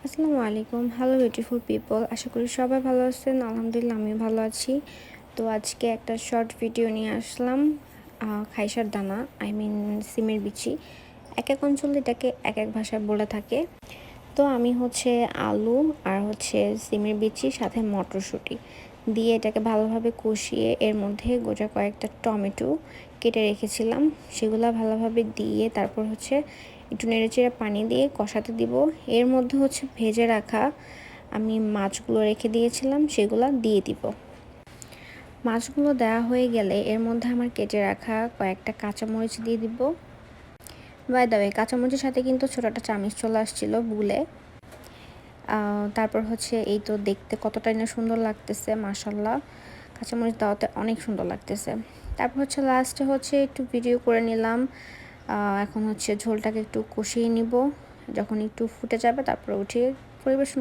আসসালামু আলাইকুম। Hello beautiful people. আশা করি সবাই ভালো আছেন। আলহামদুলিল্লাহ আমিও ভালো আছি। তো আজকে একটা শর্ট ভিডিও নিয়ে আসলাম। খাইসার দানা, সিমের বিচি। এক অঞ্চলে এটাকে এক ভাষায় বলে থাকে। তো আমি আলু আর সিমের বিচি সাথে মটরশুঁটি দিয়ে এটাকে ভালোভাবে কষিয়ে এর মধ্যে গোটা কয়েকটা টমেটো কেটে রেখেছিলাম। সেগুলা ভালোভাবে দিয়ে তারপর একটু নেড়েচেড়ে পানি দিয়ে কষাতে দিব। এর মধ্যে ভেজে রাখা আমি মাছগুলো রেখে দিয়েছিলাম, সেগুলা দিয়ে দিব। মাছগুলো দেওয়া হয়ে গেলে এর মধ্যে আমার কেটে রাখা কয়েকটা কাঁচামরিচ দিয়ে দিব। বাই দ্য ওয়ে, কাঁচামরিচের সাথে কিন্তু ছোটটা চামচ চলে আসছিল বুলে। তারপর এই তো দেখতে কতটাই না সুন্দর লাগতেছে, মাশাল্লাহ। কাঁচামরিচ দেওয়াতে অনেক সুন্দর লাগতেছে। তারপর লাস্টে একটু ভিডিও করে নিলাম। এখন ঝোলটাকে একটু কষিয়ে নিব। যখন একটু ফুটে যাবে তারপর উঠিয়ে পরিবেশন